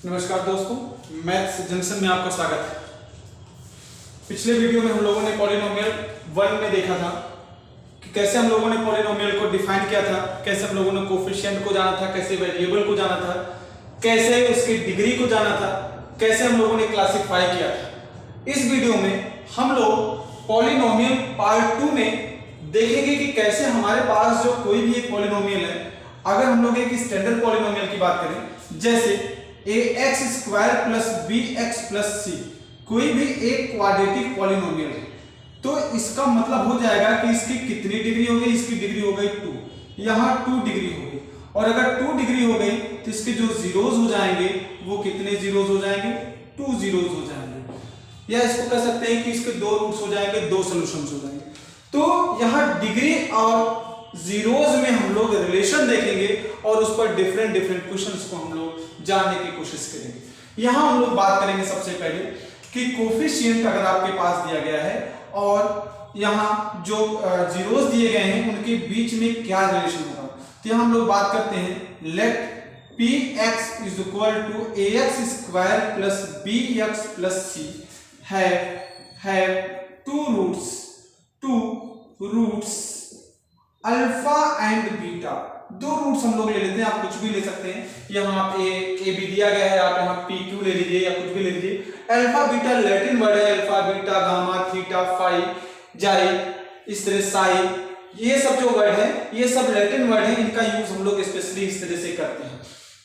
नमस्कार दोस्तों, maths junction में आपका स्वागत है। पिछले वीडियो में हम लोगों ने पॉलिनोमियल 1 में देखा था कि कैसे हम लोगों ने पॉलिनोमियल को डिफाइन किया था, कैसे हम लोगों ने कोफिशिएंट को जाना था, कैसे वेरिएबल को जाना था, कैसे उसकी डिग्री को जाना था, कैसे हम लोगों ने क्लासिफाई किया था। इस वीडियो में हम लोग पॉलिनोमियल पार्ट 2 में देखेंगे कि कैसे हमारे पास जो कोई भी एक पॉलिनोमियल है, अगर हम लोग एक स्टैंडर्ड पॉलिनोमियल की बात करें, जैसे ax square plus bx plus c, कोई भी एक क्वाड्रेटिक पॉलिनोमियल है, तो इसका मतलब हो जाएगा कि इसकी कितनी डिग्री हो गई, इसकी डिग्री हो गई 2, यहाँ 2 डिग्री हो गई। और अगर 2 डिग्री हो गई तो इसके जो जीरोस हो जाएंगे वो कितने जीरोस हो जाएंगे, 2 जीरोस हो जाएंगे। या इसको कह सकते हैं कि इसके 2 रूट्स हो जाएंगे, 2 सॉल्यूशंस हो जाएंगे। तो यहाँ डिग्री और जीरोस में हम लोग रिलेशन देखेंगे और उस पर डिफरेंट क्वेश्चंस को हम लोग जानने की कोशिश करेंगे। यहां हम लोग बात करेंगे सबसे पहले कि कोफिशिएंट अगर आपके पास दिया गया है और यहां जो जीरोस दिए गए हैं उनके बीच में क्या रिलेशन होगा। तो यहां हम लोग बात करते हैं, let px is equal to ax square plus bx plus c have two roots alpha and beta. 2 roots हम लोग ले लेते हैं, आप कुछ भी ले सकते हैं। यहाँ आप ए बी दिया गया है, आप यहाँ पी क्यू ले लीजिए या कुछ भी ले लीजिए। अल्फा बीटा लैटिन वर्ड है, alpha beta gamma theta phi xi, इस तरह साई, ये सब जो वर्ड है ये सब लैटिन वर्ड है, इनका यूज हम लोग स्पेशली इस तरह से करते हैं।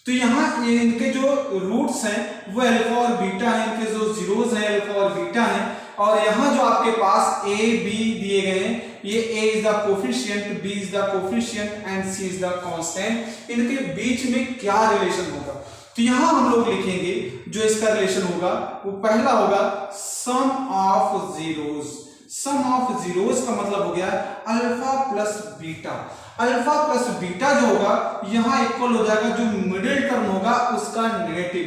तो यहाँ इनके जो रूट्स हैं वो अल्फा और बीटा है, इनके जो जीरोस हैं अल्फा और बीटा हैं। और यहाँ जो आपके पास ए बी दिए गए हैं, ये a is the coefficient, b is the coefficient and c is the constant. इनके बीच में क्या रिलेशन होगा, तो यहां हम लोग लिखेंगे जो इसका रिलेशन होगा वो पहला होगा sum of zeros. Sum of zeros का मतलब हो गया alpha plus beta. Alpha plus beta जो होगा यहां इक्वल हो जाएगा जो मिडिल टर्म होगा उसका negative,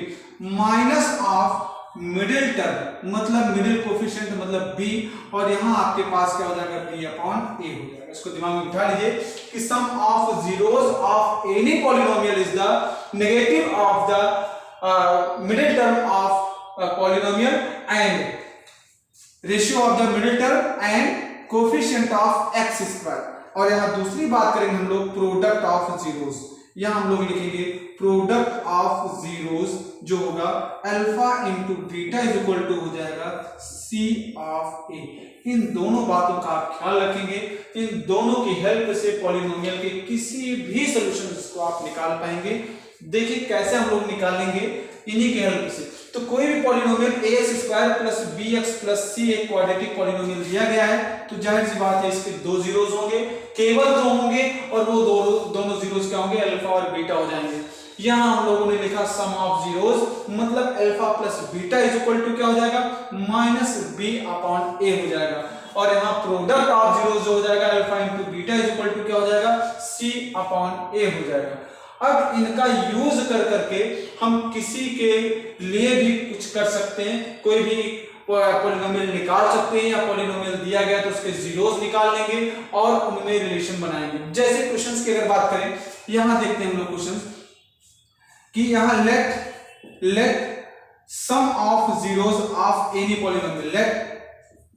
minus of middle term मतलब मिडिल कोफिशिएंट मतलब b, और यहां आपके पास क्या हो जाएगा b अपॉन a हो जाएगा। इसको दिमाग में बिठा लीजिए कि sum of zeros of any polynomial is the negative of the middle term of polynomial and ratio of the middle term and coefficient of x square. और यहां दूसरी बात करेंगे हम लोग प्रोडक्ट ऑफ जीरोस। यहां हम लोग लिखेंगे प्रोडक्ट ऑफ जीरोस जो होगा alpha into beta is equal to हो जाएगा c ऑफ a। इन दोनों बातों का आप ख्याल रखेंगे, इन दोनों की हेल्प से पॉलिनोमियल के किसी भी सॉल्यूशन को आप निकाल पाएंगे। देखिए कैसे हम लोग निकालेंगे, इन्हीं की हेल्प से। तो कोई भी polynomial ax square plus bx plus c एक क्वाड्रेटिक पॉलिनोमियल दिया गया है, तो जाहिर सी बात है इसके 2 जीरोस होंगे, केवल 2 होंगे, और वो दोनों जीरोस क्या होंगे, अल्फा और बीटा हो जाएंगे। यहां हम लोगों ने लिखा सम ऑफ जीरोस मतलब alpha plus beta is equal to क्या हो जाएगा, माइनस b अपॉन a हो जाएगा। और यहाँ प्रोडक्ट ऑफ जीरोस जो हो जाएगा alpha into beta is equal to क्या हो जाएगा, c अपॉन a हो जाएगा। अब इनका यूज कर करके हम किसी के लिए भी कुछ कर सकते हैं, कोई भी पॉलिनोमियल निकाल सकते हैं, या पॉलिनोमियल दिया गया तो उसके जीरोस निकाल लेंगे और उनमें रिलेशन बनाएंगे। जैसे क्वेश्चंस की अगर बात करें, यहां देखते हैं हम लोग क्वेश्चंस कि यहां let sum of zeros of any polynomial, let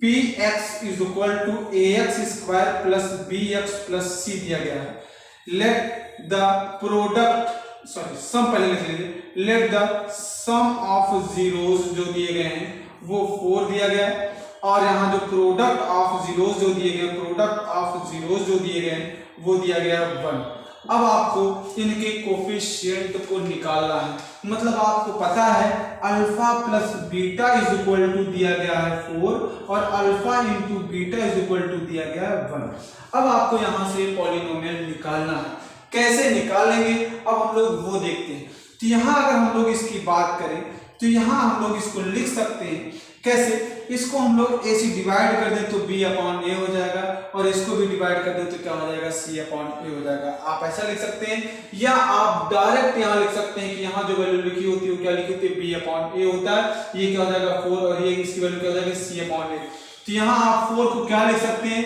px is equal to ax square plus bx plus c दिया गया है। लेट द प्रोडक्ट सम पहले लिख लीजिए, let the sum of zeros जो दिए गए हैं वो 4 दिया गया है, और यहाँ जो प्रोडक्ट ऑफ जीरोस जो दिए गए, प्रोडक्ट ऑफ जीरोस जो दिए गए हैं वो दिया गया 1। अब आपको इनके कोफिशिएंट को निकालना है, मतलब आपको पता है alpha plus beta is equal to दिया गया है 4 और alpha into beta is equal to दिया गया है 1। अब आपको यहां से पॉलिनोमियल निकालना है, कैसे निकालेंगे अब हम लोग वो देखते हैं। तो यहां अगर हम लोग इसकी बात करें तो यहां हम लोग इसको लिख सकते हैं कैसे, इसको हम लोग a से डिवाइड कर दें तो b अपॉन a हो जाएगा, और इसको भी डिवाइड कर दें तो क्या हो जाएगा, c अपॉन a हो जाएगा। आप ऐसा लिख सकते हैं, या आप डायरेक्ट यहां लिख सकते हैं कि यहां जो वैल्यू लिखी होती है वो क्या लिखी होती है, b अपॉन a होता है, ये क्या हो जाएगा 4, और ये इसकी वैल्यू क्या हो जाएगी c अपॉन a। तो यहां आप 4 को क्या लिख सकते हैं,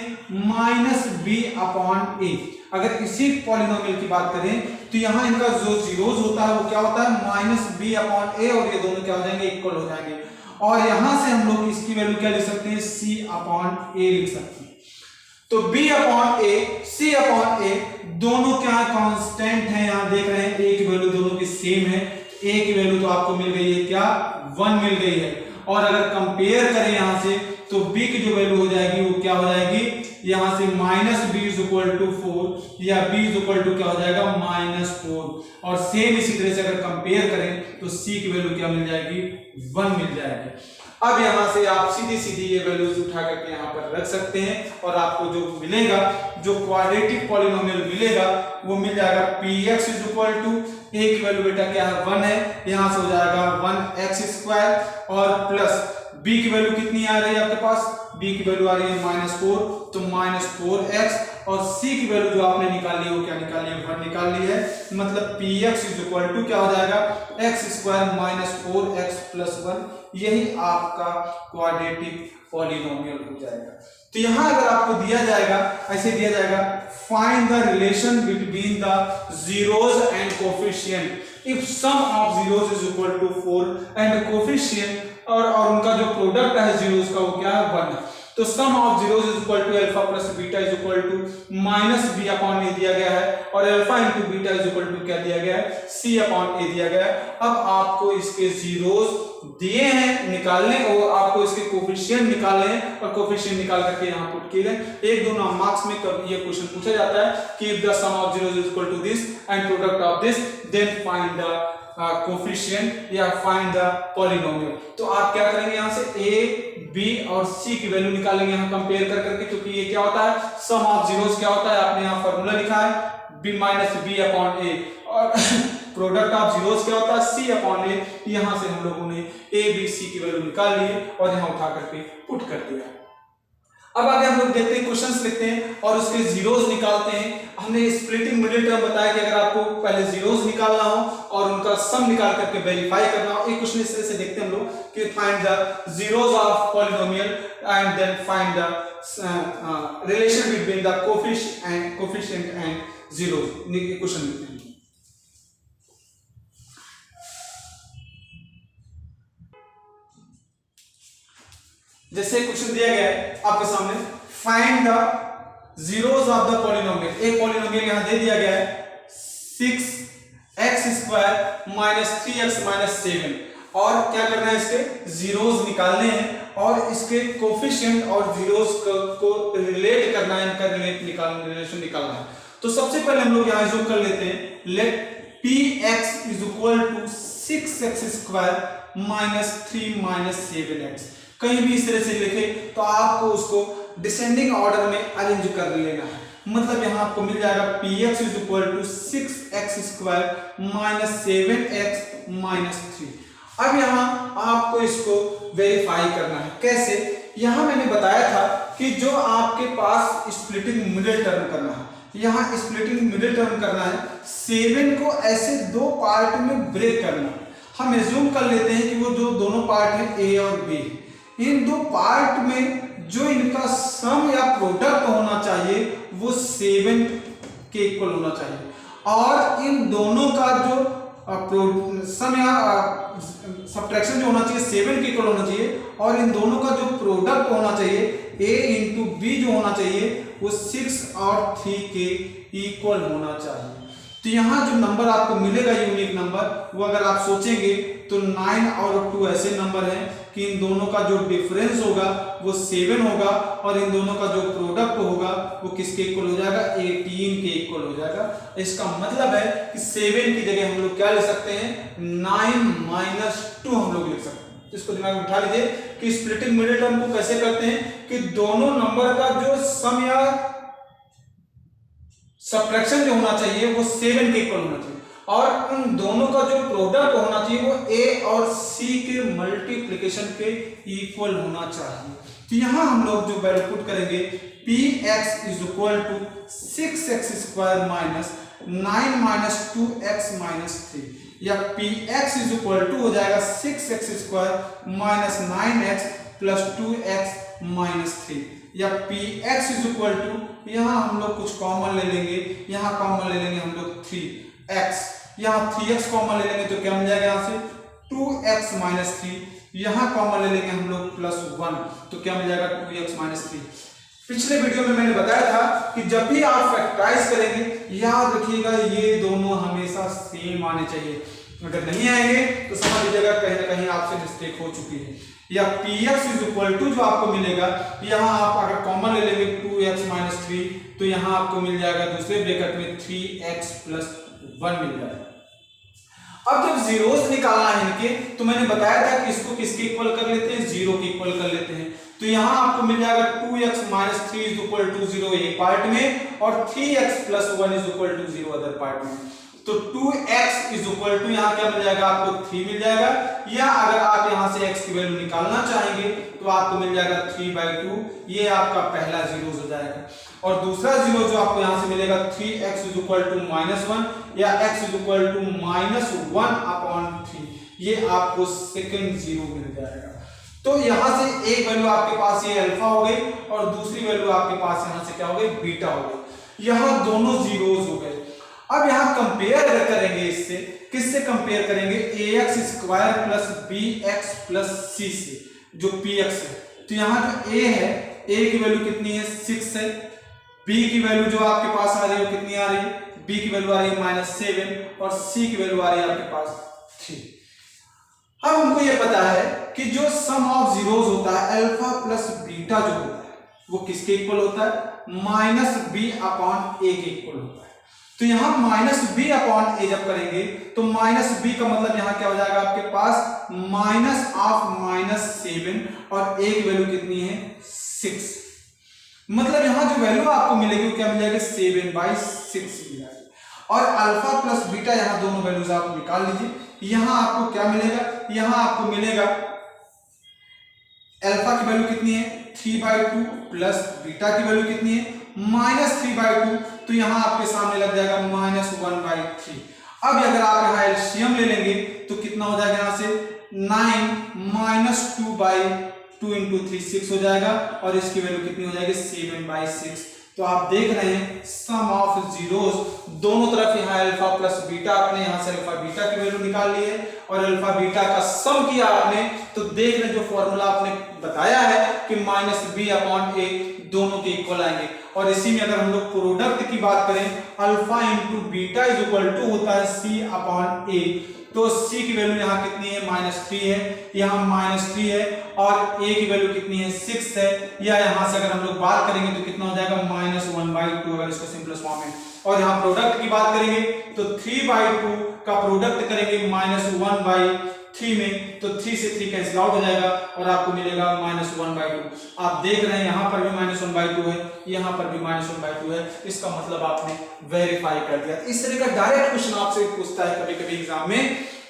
माइनस b अपॉन a। अगर इसी पॉलिनोमियल की बात करें तो यहाँ इनका जो जीरोज होता है वो क्या होता है -b/a, और ये दोनों क्या हो जाएंगे, इक्वल हो जाएंगे। और यहां से हम लोग इसकी वैल्यू क्या लिख सकते हैं, c/a लिख सकते हैं। तो b/a c/a दोनों क्या कांस्टेंट है, यहां देख रहे हैं a की वैल्यू दोनों की सेम है। a की वैल्यू तो आपको मिल गई है क्या, 1 मिल गई है। और अगर कंपेयर करें यहां से तो b की जो वैल्यू हो जाएगी वो क्या हो जाएगी, यहां से -b=4 या b क्या हो जाएगा -4। और सेम इसी तरह से अगर कंपेयर करें तो c की वैल्यू क्या मिल जाएगी, 1 मिल जाएगी। अब यहां से आप सीधी सीधी ये वैल्यूज उठा करके यहां पर रख सकते हैं और आपको जो मिलेगा, जो क्वाड्रेटिक पॉलिनोमियल मिलेगा वो मिल जाएगा px a की वैल्यू बेटा क्या है, 1 है, यहां से हो जाएगा 1x² और प्लस b की वैल्यू कितनी आ रही है आपके पास, b की वैल्यू आ रही है -4, तो -4x, और c की वैल्यू जो आपने निकाली है वो क्या निकाली है, 1 निकाल ली है। मतलब px क्या हो जाएगा, x² -4x + 1, यही आपका क्वाड्रेटिक पॉलिनोमियल हो जाएगा। तो यहां अगर आपको दिया जाएगा, ऐसे दिया जाएगा, find the relation between the zeros and coefficient if sum of zeros is equal to 4 and coefficient और उनका जो प्रोडक्ट है zeros का वो क्या है, 1। तो sum of zeros is equal to alpha plus beta is equal to -b/a दिया गया है, और alpha into beta is equal to क्या दिया गया है, c/a दिया गया है। अब आपको इसके जीरोस दिए हैं निकालने, और आपको इसके कोफिशिएंट निकालने हैं, और कोफिशिएंट निकाल करके यहां पुट किए। 1-2 मार्क्स में कब ये क्वेश्चन पूछा जाता है कि if the sum of zeros is equal to this and product of this then find the coefficient या फाइंड द पॉलिनोमियल। तो आप क्या करेंगे, यहां से a, b और c की वैल्यू निकालेंगे यहां कंपेयर कर करके, क्योंकि ये क्या होता है, सम ऑफ जीरोस क्या होता है, आपने यहां फार्मूला लिखा है b-b/a, और प्रोडक्ट ऑफ जीरोस क्या होता है, c/a। यहां से हम लोगों ने a, b, c की वैल्यू निकाल ली और यहां उठा करके पुट कर दिया। अब आगे हम लोग देखते हैं, क्वेश्चंस लिखते हैं और उसके जीरोस निकालते हैं। हमने स्प्लिटिंग मिडिल टर्म बताया कि अगर आपको पहले जीरोस निकालना हो और उनका सम निकाल करके वेरीफाई करना हो। एक क्वेश्चन इस तरह से देखते हैं हम लोग कि find the zeros of polynomial and then find the relation between the coefficient and zeros. Question लिखते हैं। जैसे क्वेश्चन दिया गया है आपके सामने, find the zeros of the polynomial. एक पॉलिनोमियल यहां दे दिया गया है 6x² -3x 7, और क्या करना है, इसके जीरोस निकालने हैं और इसके कोफिशिएंट और जीरोस को रिलेट करना है, इनका रिलेशन निकालना है। तो सबसे पहले हम लोग यहां जो कर लेते हैं, लेट px = 6x² -3 7x। कहीं भी इस तरह से लिखे तो आपको उसको डिसेंडिंग ऑर्डर में अरेंज कर लेना है। मतलब यहां आपको मिल जाएगा px = 6x² -7x 3। अब यहां आपको इसको वेरीफाई करना है। कैसे, यहां मैंने बताया था कि जो आपके पास स्प्लिटिंग मिडिल टर्म करना है, यहां स्प्लिटिंग मिडिल टर्म करना है, 7 को ऐसे 2 पार्ट में ब्रेक करना है। हम एज्यूम कर लेते हैं कि वो जो दोनों पार्ट हैं a और b, इन 2 पार्ट में जो इनका सम या प्रोडक्ट होना चाहिए वो 7 के इक्वल होना चाहिए, और इन दोनों का जो सम या सब्ट्रैक्शन जो होना चाहिए 7 के इक्वल होना चाहिए, और इन दोनों का जो प्रोडक्ट होना चाहिए a इंटू b जो होना चाहिए वो 6 और 3 के इक्वल होना चाहिए। तो यहाँ जो नंबर आपको मिलेगा यूनिक नंबर, वो अगर आप सोचेंगे तो 9 और 2 ऐसे नंबर हैं कि इन दोनों का जो डिफरेंस होगा वो 7 होगा, और इन दोनों का जो प्रोडक्ट होगा वो किसके इक्वल हो जाएगा, 18 के इक्वल हो जाएगा। इसका मतलब है कि 7 की जगह हम लोग क्या ले सकते हैं, 9 - 2 हम लोग लिख सकते हैं। इसको दिमाग में उठा लीजिए कि स्प्लिटिंग मिडिल टर्म को कैसे करते हैं कि दोनों नंबर का जो सम या सब्ट्रैक्शन जो होना चाहिए वो 7 के इक्वल होना चाहिए, और उन दोनों का जो प्रोडक्ट होना चाहिए वो a और c के मल्टीप्लिकेशन के इक्वल होना चाहिए। तो यहां हम लोग जो वैल्यू पुट करेंगे, px = 6x² -9 - 2x 3, या px = हो जाएगा 6x² -9x + 2x 3, या px = यहाँ हम लोग कुछ कॉमन ले लेंगे, यहाँ कॉमन ले लेंगे हम लोग 3x, यहाँ 3x कॉमन ले लेंगे तो क्या मिल जाएगा यहाँ से 2x माइनस 3, यहाँ कॉमन ले लेंगे हम लोग +1 तो क्या मिल जाएगा 2x माइनस 3। पिछले वीडियो में मैंने बताया था कि जब भी आप फैक्टराइज करेंगे याद रखिएगा ये दोनों हमेशा सेम आने चाहिए, अगर नहीं आएंगे तो समझ लीजिएगा कहीं ना कहीं आपसे मिस्टेक हो चुकी है। या px इज इक्वल टू जो आपको मिलेगा, यहाँ आप अगर कॉमन ले लेंगे 2x माइनस 3 तो यहाँ आपको मिल जाएगा दूसरे ब्रैकेट में 3x प्लस 1 मिल जाएगा। अब जब जीरोस निकालना है इनके तो मैंने बताया था कि इसको किसके इक्वल कर लेते हैं, 0 के इक्वल कर लेते हैं। तो यहाँ आपको मिल जाएगा 2x minus 3 is equal to 0 एक पार्ट में और 3x plus 1 is equal to 0 other part में। तो 2x इज इक्वल टू यहाँ क्या मिल जाएगा आपको 3 मिल जाएगा, या अगर आप यहाँ से x की वैल्यू निकालना चाहेंगे तो आपको मिल जाएगा 3/2, ये आपका पहला जीरो हो जाएगा। और दूसरा जीरो जो आपको यहाँ से मिलेगा 3x इज इक्वल टू -1 या x इज इक्वल टू -1/3, ये आपको सेकंड जीरो मिल जाएगा। तो यहाँ से एक वैल्यू आपके पास ये अल्फा हो गई और दूसरी वैल्यू आपके पास यहाँ से क्या हो गई बीटा हो गई, यहाँ दोनों जीरोस हो गए। अब यहाँ कंपेयर करेंगे इससे, किससे कंपेयर करेंगे ax square plus bx plus c से, जो px है। तो यहाँ जो a है, a की वैल्यू कितनी है 6 है, b की वैल्यू जो आपके पास आ रही है कितनी आ रही है, b की वैल्यू आ रही है -7 और c की वैल्यू आ रही है आपके पास 3। अब हमको ये पता है कि जो सम ऑफ जीरोस होता है अल्फा प्लस बीटा जो होता है वो किसके इक्वल होता है, -b/a के इक्वल होता है। तो यहाँ -b/a जब करेंगे तो -b का मतलब यहाँ क्या हो जाएगा आपके पास -7 और a की वैल्यू कितनी है 6, मतलब यहाँ जो वैल्यू आपको मिलेगी वो क्या मिल जाएगी 7/6 मिल जाएगी। और अल्फा प्लस बीटा यहाँ दोनों वैल्यूज आप निकाल लीजिए, यहाँ आपको क्या मिलेगा, यहाँ आपको मिलेगा अल्फा की वैल्यू कितनी है 3/2 प्लस बीटा की वैल्यू कितनी है -3/2, तो यहाँ आपके सामने लग जाएगा -1/3। अब अगर आप यहाँ एलसीएम ले लेंगे तो कितना हो जाएगा, यहाँ से 9 -2/2 × 3 6 हो जाएगा और इसकी वैल्यू कितनी हो जाएगी 7/6। तो आप देख रहे हैं सम ऑफ जीरोस दोनों तरफ, यहाँ अल्फा प्लस बीटा आपने यहाँ से अल्फा बीटा की वैल्यू निकाल ली है और अल्फा बीटा का सम किया आपने, तो देख रहे जो फॉर्मूला आपने बताया है कि -b/a दोनों के इक्वल आएंगे। और इसी में अगर हम लोग प्रोडक्ट की बात करें alpha × beta is equal to होता है c/a, तो c की वैल्यू यहाँ कितनी है -3 है, यहाँ -3 है और a की वैल्यू कितनी है 6 है, या यहाँ से अगर हम लोग बात करेंगे तो कितना हो जाएगा -1/2 अगर इसको सिंपलेस्ट फॉर्म में। और यहाँ प्रोडक्ट की बात करेंगे तो 3/2 का प्रोडक्ट करेंगे -1/3 में, तो 3 से 3 कैंसिल आउट हो जाएगा और आपको मिलेगा -1/2। आप देख रहे हैं यहाँ पर भी -1/2 है, यहाँ पर भी -1/2 है, इसका मतलब आपने वेरीफाई कर दिया। इस तरह का डायरेक्ट क्वेश्चन आपसे पूछता है कभी कभी एग्जाम में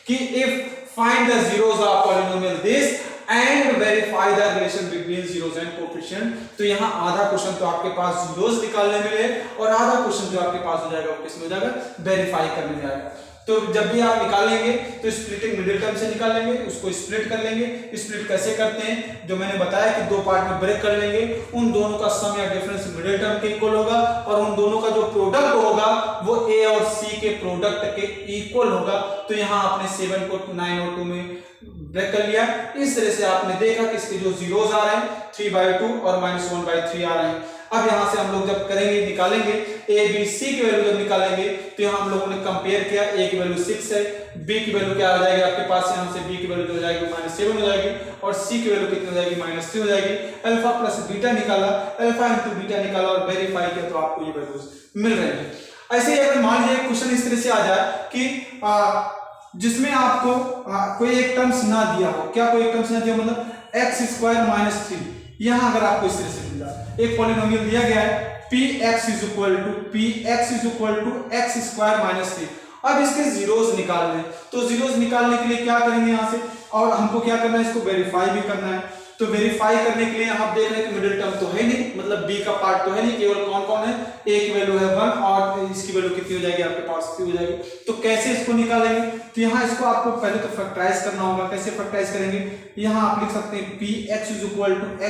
कि if find the zeros of polynomial this and verify the relation between zeros and coefficient. तो यहाँ आधा क्वेश्चन तो आपके पास जीरोस निकालने में है और आधा क्वेश्चन जो आपके पास हो जाएगा वो किसमें हो जाएगा, वेरीफाई करने में जाएगा। तो जब भी आप निकालेंगे तो स्प्लिटिंग मिडिल टर्म से निकालेंगे, उसको स्प्लिट कर लेंगे। स्प्लिट कैसे करते हैं, जो मैंने बताया कि दो पार्ट में ब्रेक कर लेंगे, उन दोनों का सम या डिफरेंस मिडिल टर्म के इक्वल होगा और उन दोनों का जो प्रोडक्ट होगा वो a और c के प्रोडक्ट के इक्वल होगा। तो यहाँ आपने 7 को 9 और 2 में ब्रेक कर लिया। इस तरह से आपने देखा कि इसके जो जीरोस आ रहे हैं 3/2 और -1/3 आ रहे हैं। अब यहाँ से हम लोग जब करेंगे निकालेंगे a b c की वैल्यू जब निकालेंगे तो यहाँ हम लोगों ने कंपेयर किया, a की वैल्यू 6 है, b की वैल्यू क्या आ जाएगी आपके पास, यहाँ से b की वैल्यू हो जाएगी -7 हो जाएगी और c की वैल्यू कितनी हो जाएगी -3 हो जाएगी। अल्फा प्लस बीटा निकाला, अल्फा × बीटा निकाला और वेरीफाई किया तो आपको ये वैल्यूज मिल रही है। ऐसे ही अगर मान लीजिए क्वेश्चन इस तरह से आ जाए कि जिसमें आपको कोई एक टर्म्स ना दिया हो, क्या कोई एक टर्म्स ना दिया मतलब x² - 3, यहाँ अगर आपको इस तरह से मिल जाए एक पॉलिनोमियल दिया गया है px = x² - 3। अब इसके जीरोस निकालने हैं, तो जीरोस निकालने के लिए क्या करेंगे यहाँ से, और हमको क्या करना है, इसको वेरीफाई भी करना है। तो वेरीफाई करने के लिए आप देख रहे हैं कि मिडिल टर्म तो है नहीं, मतलब b का पार्ट तो है नहीं, केवल कौन कौन है, a की वैल्यू है 1 और इसकी वैल्यू कितनी हो जाएगी आपके पास 3 हो जाएगी। तो कैसे इसको निकालेंगे, तो यहाँ इसको आपको पहले तो फैक्टराइज करना होगा। कैसे फैक्टराइज करेंगे, यहाँ आप लिख सकते हैं px =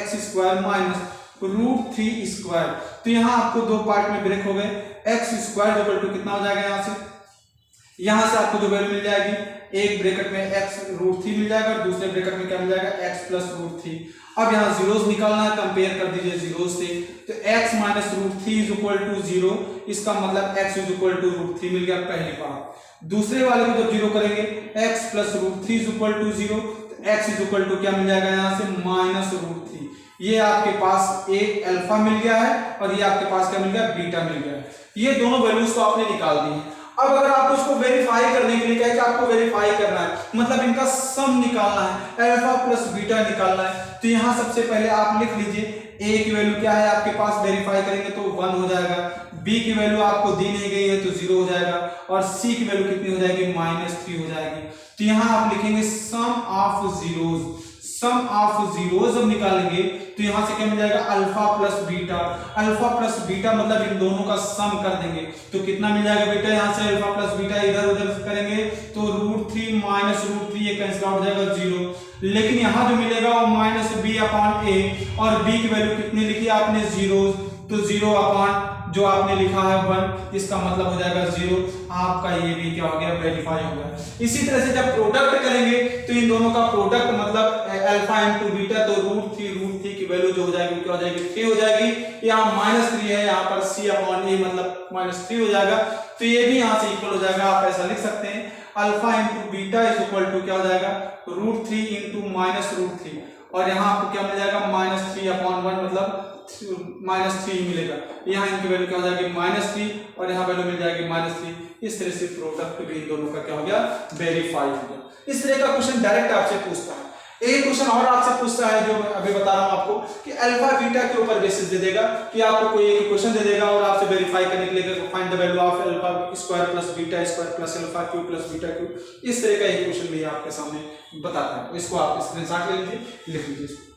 x² - √3 स्क्वायर। तो यहाँ आपको दो पार्ट में ब्रेक हो गए, एक्स स्क्वायर इक्वल टू कितना हो जाएगा, यहाँ से आपको जो वैल्यू मिल जाएगी, एक ब्रैकेट में x √3 मिल जाएगा और दूसरे ब्रैकेट में क्या मिल जाएगा, x प्लस √3। अब यहाँ जीरोस निकालना है, कंपेयर कर दीजिए जीरोस से, तो x minus √3 is equal to 0, इसका मतलब x इज इक्वल टू √3 मिल गया पहली बार। दूसरे वाले को जब जीरो करेंगे, x plus √3 is equal to 0, तो x इज इक्वल टू क्या मिल जाएगा, यहाँ से माइनस √3। ये आपके पास एक अल्फा मिल गया है और ये आपके पास क्या मिल गया, बीटा मिल गया है। ये दोनों वैल्यूज को आपने निकाल दी है। अब अगर आप उसको वेरीफाई करने के लिए कहे कि आपको वेरीफाई करना है, मतलब इनका सम निकालना है, अल्फा प्लस बीटा निकालना है, तो यहाँ सबसे पहले आप लिख लीजिए a की वैल्यू क्या है आपके पास, वेरीफाई करेंगे तो 1 हो जाएगा, b की वैल्यू आपको दी नहीं गई है तो 0 हो जाएगा, और c की वैल्यू कितनी हो जाएगी, -3 हो जाएगी। तो यहाँ आप लिखेंगे sum of zeros, sum of zeros जब निकालेंगे तो यहाँ से क्या मिल जाएगा, alpha plus beta. Alpha plus beta मतलब इन दोनों का सम कर देंगे तो कितना मिल जाएगा बेटा, यहाँ से अल्फा प्लस बीटा इधर उधर करेंगे तो √3 माइनस √3 ये कैंसिल आउट हो जाएगा 0, लेकिन यहाँ जो मिलेगा वो -b/a, और b की वैल्यू कितनी लिखी आपने, 0, तो 0 जो आपने लिखा है 1, इसका मतलब हो जाएगा 0। आपका ये भी क्या हो गया, वेरीफाई हो गया। इसी तरह से जब प्रोडक्ट करेंगे तो इन दोनों का प्रोडक्ट मतलब अल्फा इंटू बीटा, तो √3 की वैल्यू जो हो जाएगी क्या हो जाएगी, 3 हो जाएगी। यहाँ -3 है, यहाँ पर c/a मतलब -3 हो जाएगा, तो ये भी यहाँ से इक्वल हो जाएगा। आप ऐसा लिख सकते हैं, alpha into beta is equal to क्या हो जाएगा, √3 इंटू -√3, और यहाँ आपको क्या मिल जाएगा, -3/1 मतलब -3 मिलेगा। यहाँ इनकी वैल्यू क्या हो जाएगी, -3, और यहाँ वैल्यू मिल जाएगी -3। इस तरह से प्रोडक्ट भी इन दोनों का क्या हो गया, वेरीफाई हो गया। इस तरह का क्वेश्चन डायरेक्ट आपसे पूछता है। एक क्वेश्चन और आपसे पूछता है जो मैं अभी बता रहा हूं आपको, कि अल्फा बीटा के ऊपर बेसिस दे देगा, कि आपको कोई एक क्वेश्चन दे देगा और आपसे वेरीफाई करने के लिए find the value of alpha square plus beta square plus alpha cube plus beta cube. इस तरह का एक क्वेश्चन भी आपके सामने बताता है, इसको आप स्क्रीनशॉट ले लीजिए, लिख लीजिए।